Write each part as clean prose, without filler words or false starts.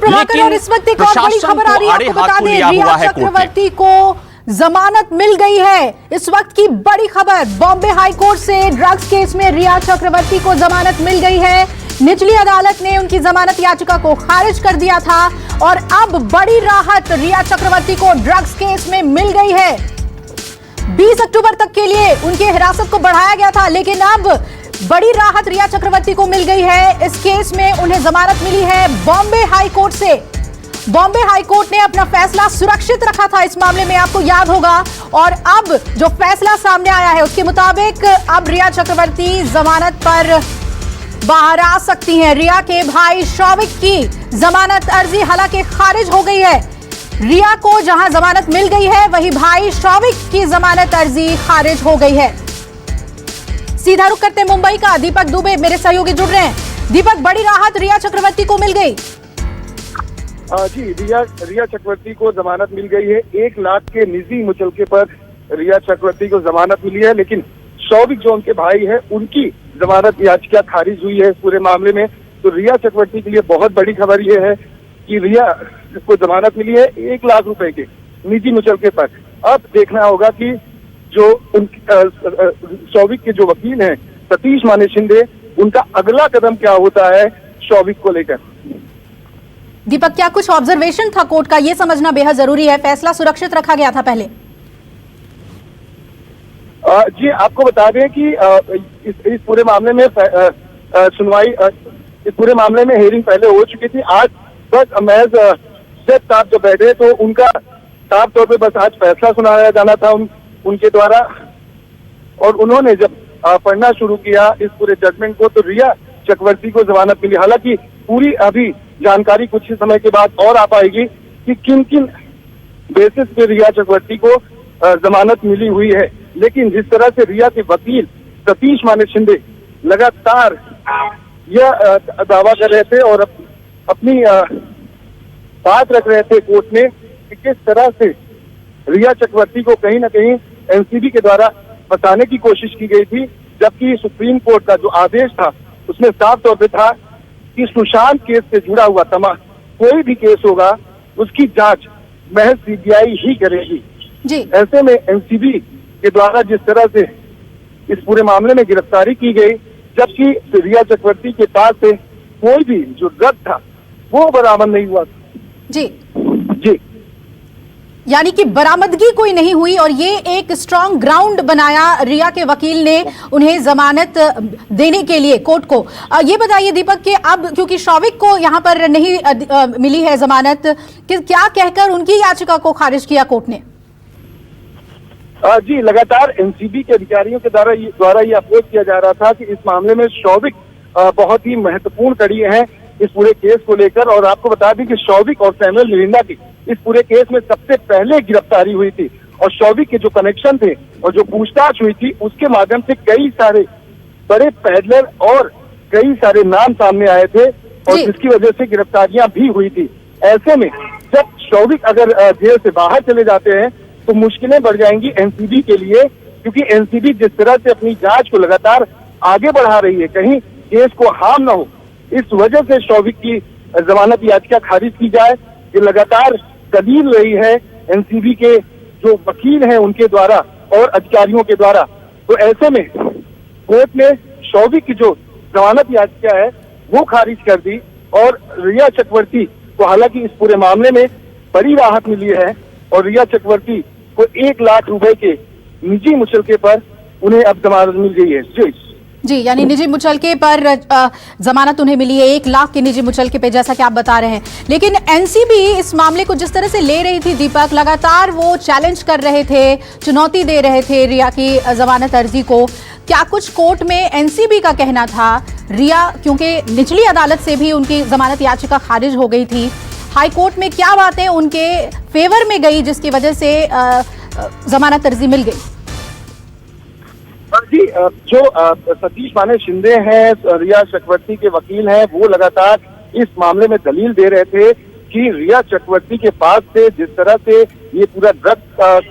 प्रभाकर, और इस वक्त एक और बड़ी खबर आ रही है, आपको बता दें रिया चक्रवर्ती को जमानत मिल गई है। इस वक्त की बड़ी खबर, बॉम्बे हाई कोर्ट से ड्रग्स केस में रिया चक्रवर्ती को जमानत मिल गई है। निचली अदालत ने उनकी जमानत याचिका को खारिज कर दिया था और अब बड़ी राहत रिया चक्रवर्ती को ड्रग्स केस में मिल गई है। 20 अक्टूबर तक के लिए उनकी हिरासत को बढ़ाया गया था, लेकिन अब बड़ी राहत रिया चक्रवर्ती को मिल गई है। इस केस में उन्हें जमानत मिली है बॉम्बे हाई कोर्ट से। बॉम्बे हाई कोर्ट ने अपना फैसला सुरक्षित रखा था इस मामले में, आपको याद होगा, और अब जो फैसला सामने आया है उसके मुताबिक अब रिया चक्रवर्ती जमानत पर बाहर आ सकती हैं। रिया के भाई शौविक की जमानत अर्जी हालांकि खारिज हो गई है। रिया को जहां जमानत मिल गई है वहीं भाई शौविक की जमानत अर्जी खारिज हो गई है। सीधा रुख करते मुंबई का, दीपक दुबे मेरे सहयोगी जुड़ रहे हैं। दीपक, बड़ी राहत रिया चक्रवर्ती को मिल गई। जी, रिया चक्रवर्ती को जमानत मिल गई है। 1 लाख के निजी मुचलके पर रिया चक्रवर्ती को जमानत मिली है, लेकिन शौविक जो उनके भाई है उनकी जमानत याचिका खारिज हुई है इस पूरे मामले में। तो रिया चक्रवर्ती के लिए बहुत बड़ी खबर यह है कि रिया को जमानत मिली है 1 लाख रुपए के निजी मुचलके पर। अब देखना होगा कि जो शौविक के जो वकील हैं सतीश माने शिंदे, उनका अगला कदम क्या होता है शौविक को लेकर। दीपक, क्या कुछ ऑब्जर्वेशन था कोर्ट का, ये समझना बेहद जरूरी है। फैसला सुरक्षित रखा गया था पहले। जी, आपको बता दें कि इस पूरे मामले में सुनवाई, इस पूरे मामले में हियरिंग पहले हो चुकी थी। आज बस महज जज साहब जो बैठे तो उनका साफ तौर पे बस आज फैसला सुनाया जाना था उनके द्वारा, और उन्होंने जब पढ़ना शुरू किया इस पूरे जजमेंट को तो रिया चक्रवर्ती को जमानत मिली। हालांकि पूरी अभी जानकारी कुछ ही समय के बाद और आ पाएगी कि किन किन बेसिस पे रिया चक्रवर्ती को जमानत मिली हुई है। लेकिन जिस तरह से रिया के वकील सतीश माने शिंदे लगातार यह दावा कर रहे थे और अपनी बात रख रहे थे कोर्ट में कि किस तरह से रिया चक्रवर्ती को कहीं ना कहीं एनसीबी के द्वारा फंसाने की कोशिश की गई थी, जबकि सुप्रीम कोर्ट का जो आदेश था उसमें साफ तौर पे था कि सुशांत केस से जुड़ा हुआ तमाम कोई भी केस होगा उसकी जांच महज सीबीआई ही करेगी जी। ऐसे में एनसीबी के द्वारा जिस तरह से इस पूरे मामले में गिरफ्तारी की गई, जबकि रिया चक्रवर्ती के पास से कोई भी जो ड्रग था वो बरामद नहीं हुआ जी जी, यानी कि बरामदगी कोई नहीं हुई, और ये एक स्ट्रांग ग्राउंड बनाया रिया के वकील ने उन्हें जमानत देने के लिए कोर्ट को। ये बताइए दीपक कि अब क्योंकि शौविक को यहाँ पर नहीं मिली है जमानत, कि क्या कहकर उनकी याचिका को खारिज किया कोर्ट ने? जी, लगातार एनसीबी के अधिकारियों के द्वारा ये अप्रोच किया जा रहा था कि इस मामले में शौविक बहुत ही महत्वपूर्ण कड़ी है इस पूरे केस को लेकर। और आपको बता दें कि शौविक और सैमुअल मिरिंडा की इस पूरे केस में सबसे पहले गिरफ्तारी हुई थी, और शौविक के जो कनेक्शन थे और जो पूछताछ हुई थी उसके माध्यम से कई सारे बड़े पैडलर और कई सारे नाम सामने आए थे, और जिसकी वजह से गिरफ्तारियां भी हुई थी। ऐसे में जब शौविक अगर जेल से बाहर चले जाते हैं तो मुश्किलें बढ़ जाएंगी एनसीबी के लिए, क्योंकि एनसीबी जिस तरह से अपनी जांच को लगातार आगे बढ़ा रही है, कहीं केस को हार्म न हो, इस वजह से शौविक की जमानत याचिका खारिज की जाए, ये लगातार दलील रही है एनसीबी के जो वकील हैं उनके द्वारा और अधिकारियों के द्वारा। तो ऐसे में कोर्ट ने शौविक की जो जमानत याचिका है वो खारिज कर दी, और रिया चक्रवर्ती को हालांकि इस पूरे मामले में बड़ी राहत मिली है, और रिया चक्रवर्ती को 1 लाख रुपए के निजी मुचलके पर उन्हें अब जमानत मिल गई है। जी, यानी निजी मुचलके पर जमानत उन्हें मिली है, 1 लाख के निजी मुचलके पे, जैसा कि आप बता रहे हैं। लेकिन एनसीबी इस मामले को जिस तरह से ले रही थी दीपक, लगातार वो चैलेंज कर रहे थे, चुनौती दे रहे थे रिया की जमानत अर्जी को। क्या कुछ कोर्ट में एनसीबी का कहना था? रिया क्योंकि निचली अदालत से भी उनकी जमानत याचिका खारिज हो गई थी, हाई कोर्ट में क्या बातें उनके फेवर में गई जिसकी वजह से जमानत अर्जी मिल गई? जी, जो सतीश माने शिंदे हैं, रिया चक्रवर्ती के वकील हैं, वो लगातार इस मामले में दलील दे रहे थे कि रिया चक्रवर्ती के पास से जिस तरह से ये पूरा ड्रग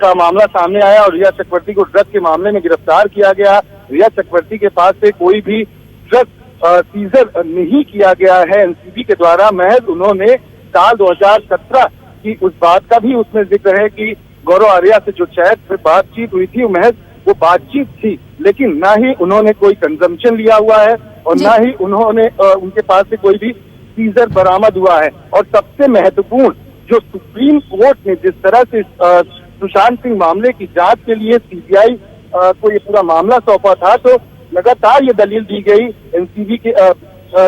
का मामला सामने आया और रिया चक्रवर्ती को ड्रग के मामले में गिरफ्तार किया गया, रिया चक्रवर्ती के पास से कोई भी ड्रग सीजर नहीं किया गया है एनसीबी के द्वारा, महज उन्होंने साल 2017 की उस बात का भी उसमें जिक्र है कि गौरव आर्या से जो चैट पे बातचीत हुई थी, महज वो बातचीत थी, लेकिन ना ही उन्होंने कोई कंजम्पशन लिया हुआ है और ना ही उन्होंने उनके पास से कोई भी सीजर बरामद हुआ है। और सबसे महत्वपूर्ण, जो सुप्रीम कोर्ट ने जिस तरह से सुशांत सिंह मामले की जांच के लिए सीबीआई को ये पूरा मामला सौंपा था, तो लगातार ये दलील दी गई एनसीबी के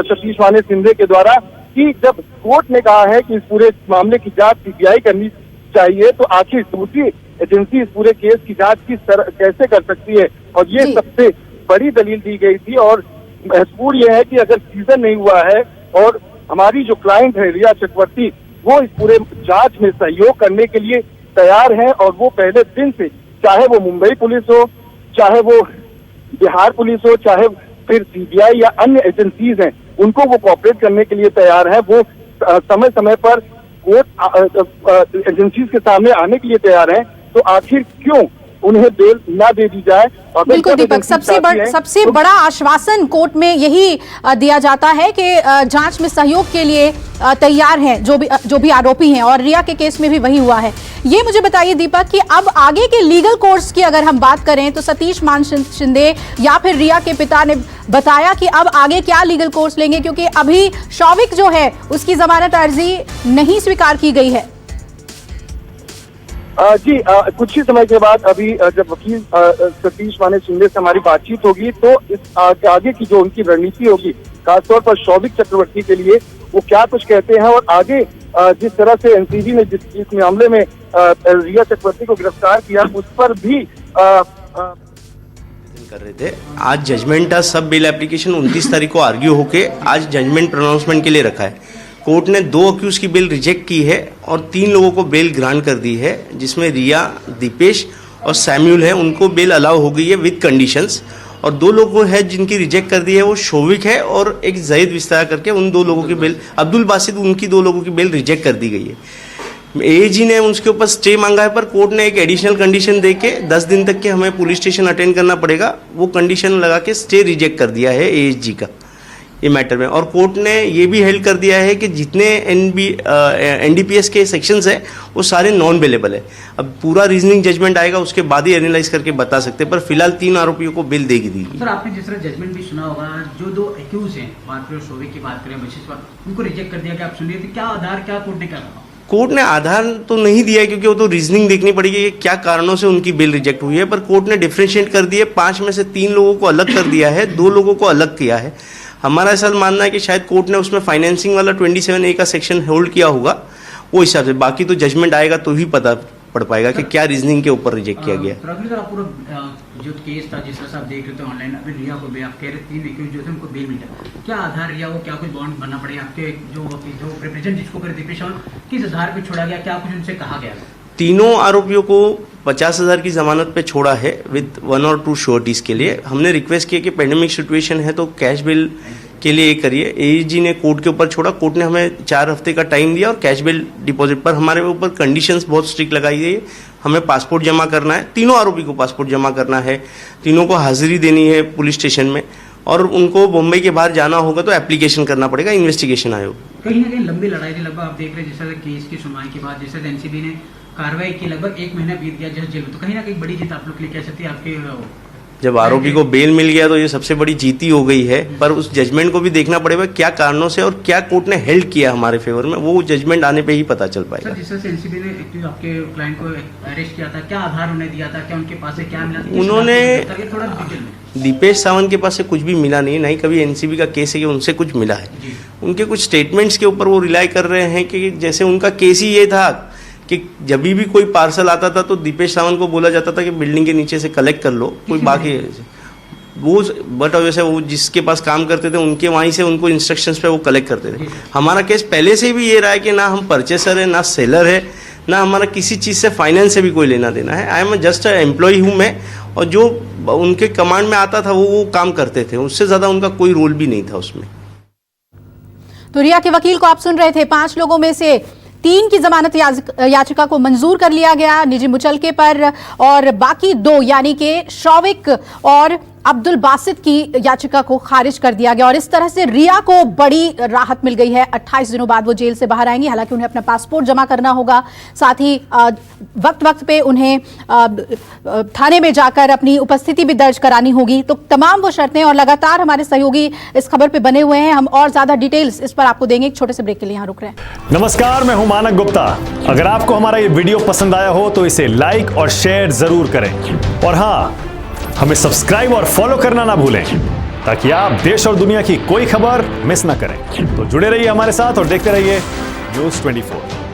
सतीश माने शिंदे के द्वारा कि जब कोर्ट ने कहा है कि इस पूरे मामले की जांच सीबीआई करनी चाहिए, तो आखिर दूसरी एजेंसी इस पूरे केस की जांच कैसे कर सकती है। और ये सबसे बड़ी दलील दी गई थी। और महत्वपूर्ण ये है कि अगर सीजर नहीं हुआ है और हमारी जो क्लाइंट है रिया चक्रवर्ती, वो इस पूरे जांच में सहयोग करने के लिए तैयार है और वो पहले दिन से, चाहे वो मुंबई पुलिस हो, चाहे वो बिहार पुलिस हो, चाहे फिर सीबीआई या अन्य एजेंसीज हैं, उनको वो कोऑपरेट करने के लिए तैयार है। वो समय समय पर कोर्ट एजेंसीज के सामने आने के लिए तैयार हैं। तो आखिर क्यों उन्हें बेल ना दे दी जाए? और बिल्कुल दीपक, सबसे बड़ा आश्वासन कोर्ट में यही दिया जाता है कि जांच में सहयोग के लिए तैयार हैं जो भी आरोपी हैं, और रिया के केस में भी वही हुआ है। ये मुझे बताइए दीपक कि अब आगे के लीगल कोर्स की अगर हम बात करें तो सतीश मान शिंदे या फिर रिया के पिता ने बताया कि अब आगे क्या लीगल कोर्स लेंगे, क्योंकि अभी शौविक जो है उसकी जमानत अर्जी नहीं स्वीकार की गई है। जी, कुछ ही समय के बाद अभी जब वकील सतीश माने शिंदे से हमारी बातचीत होगी, तो इस आगे की जो उनकी रणनीति होगी, खासतौर पर शौविक चक्रवर्ती के लिए, वो क्या कुछ कहते हैं और आगे जिस तरह से एनसीबी ने जिस मामले में रिया चक्रवर्ती को गिरफ्तार किया, उस पर भी कर रहे थे। आज जजमेंट था, सब बेल एप्लीकेशन 29 तारीख को आर्ग्यू होके आज जजमेंट प्रोनाउंसमेंट के लिए रखा है। कोर्ट ने 2 अक्यूज की बेल रिजेक्ट की है और 3 लोगों को बेल ग्रांट कर दी है, जिसमें रिया, दीपेश और सैम्यूल है, उनको बेल अलाउ हो गई है विद कंडीशंस। और 2 लोगों है जिनकी रिजेक्ट कर दी है, वो शौविक है और एक जहीद विस्तार करके, उन 2 लोगों की बेल, अब्दुल बासित, उनकी 2 लोगों की बेल रिजेक्ट कर दी गई है। एएजी ने उसके ऊपर स्टे मांगा है, पर कोर्ट ने एक एडिशनल कंडीशन दे के 10 दिन तक के हमें पुलिस स्टेशन अटेंड करना पड़ेगा, वो कंडीशन लगा के स्टे रिजेक्ट कर दिया है एएजी का ये मैटर में। और कोर्ट ने ये भी हेल्ड कर दिया है कि जितने एनडीपीएस के सेक्शंस हैं वो सारे नॉन अवेलेबल है। अब पूरा रीजनिंग जजमेंट आएगा, उसके बाद ही एनालाइज करके बता सकते हैं, पर फिलहाल 3 आरोपियों को बेल देगी दी। सर, आपने जिस तरह जजमेंट भी सुना होगा, जो 2 एक्यूज हैं, बात करें शौविक की, बात करें बशीष पर, उनको रिजेक्ट कर दिया गया। आप सुनिए थे क्या आधार, क्या कोर्ट ने कहा? कोर्ट ने आधार तो नहीं दिया है, क्योंकि वो तो रीजनिंग देखनी पड़ेगी कि क्या कारणों से उनकी बेल रिजेक्ट हुई है, पर कोर्ट ने डिफरेंशिएट कर दिए। 5 में से 3 लोगों को अलग कर दिया है, 2 लोगों को अलग किया है। हमारा ऐसा मानना है कि शायद कोर्ट ने उसमें फाइनेंसिंग वाला 27A का सेक्शन होल्ड किया होगा, वो हिसाब से। बाकी तो जजमेंट आएगा तो ही पता पड़ पाएगा कि क्या रीजनिंग के ऊपर रिजेक्ट किया गया। पूरा जो केस था, जिस तरह से आप देख रहे थे ऑनलाइन, अभी रिया को भी आप कह रहे 3 एक्यूज जो थे उनको बेल मिला, क्या आधार रिया को, क्या कुछ बॉन्ड बनना पड़ेगा? आपके जो रिप्रेजेंट जिसको करे दीपेश, किस आधार पे छोड़ा गया, क्या कुछ उनसे कहा गया? तीनों आरोपियों को 50,000 की जमानत पे छोड़ा है विद 1 और 2 श्योरिटीज के लिए। हमने रिक्वेस्ट किया कि पेंडेमिक सिचुएशन है तो कैश बिल के लिए ये करिए। एएजी ने कोर्ट के ऊपर छोड़ा, कोर्ट ने हमें 4 हफ्ते का टाइम दिया और कैश बिल डिपॉजिट पर हमारे ऊपर कंडीशंस बहुत स्ट्रिक्ट लगाई गई है। हमें पासपोर्ट जमा करना है, तीनों आरोपी को पासपोर्ट जमा करना है, तीनों को हाजिरी देनी है पुलिस स्टेशन में, और उनको मुंबई के बाहर जाना होगा तो एप्लीकेशन करना पड़ेगा इन्वेस्टिगेशन आयोग। कहीं ना कहीं लंबी लड़ाई थी, लगभग आप देख रहे हैं, जैसे केस की सुनवाई के बाद जैसे एनसीबी ने कार्रवाई की, लगभग 1 महीना बीत गया जज जेल में, तो कहीं ना कहीं बड़ी जीत आप लोग के लिए कह सकती है। आपके जब आरोपी को बेल मिल गया तो ये सबसे बड़ी जीती हो गई है, पर उस जजमेंट को भी देखना पड़ेगा क्या कारणों से और क्या कोर्ट ने हेल्ड किया हमारे फेवर में, वो जजमेंट आने पे ही पता चल पाएगा। सर, जिस तरह से एनसीबी ने आपके क्लाइंट को अरेस्ट किया था, क्या आधार उन्हें दिया था, क्या उनके पास से क्या मिला था? उन्होंने थोड़ा डिटेल में। दीपेश सावंत के पास से कुछ भी मिला नहीं, नहीं कभी एनसीबी का केस है कि उनसे कुछ मिला है। उनके कुछ स्टेटमेंट्स के ऊपर वो रिलाई कर रहे हैं कि जैसे उनका केस ही ये था कि जब भी कोई पार्सल आता था तो दीपेश सावंत को बोला जाता था कि बिल्डिंग के नीचे से कलेक्ट कर लो, कोई बाकी वो, बट वैसे वो जिसके पास काम करते थे उनके वहीं से उनको इंस्ट्रक्शंस पे वो कलेक्ट करते थे। हमारा केस पहले से भी ये रहा है कि ना हम परचेसर है, ना सेलर है, ना हमारा किसी चीज़ से फाइनेंस से भी कोई लेना देना है। I am just a employee हूँ मैं, और जो उनके कमांड में आता था वो काम करते थे, उससे ज़्यादा उनका कोई रोल भी नहीं था उसमें। तो रिया के वकील को आप सुन रहे थे। 5 लोगों में से 3 की जमानत याचिका को मंजूर कर लिया गया निजी मुचलके पर, और बाकी 2 यानी कि शौविक और अब्दुल बासित की याचिका को खारिज कर दिया गया और इस तरह से रिया को बड़ी राहत मिल गई है। 28 दिनों बाद वो जेल से बाहर आएंगी। हालांकि उन्हें अपना पासपोर्ट जमा करना होगा, साथ ही वक्त वक्त पे उन्हें थाने में जाकर अपनी उपस्थिति भी दर्ज करानी होगी। तो तमाम वो शर्तें, और लगातार हमारे सहयोगी इस खबर पे बने हुए हैं। हम और ज्यादा डिटेल्स इस पर आपको देंगे। एक छोटे से ब्रेक के लिए यहाँ रुक रहे हैं। नमस्कार, मैं हूं मानक गुप्ता। अगर आपको हमारा ये वीडियो पसंद आया हो तो इसे लाइक और शेयर जरूर करें, और हाँ, हमें सब्सक्राइब और फॉलो करना ना भूलें ताकि आप देश और दुनिया की कोई खबर मिस ना करें। तो जुड़े रहिए हमारे साथ और देखते रहिए News 24।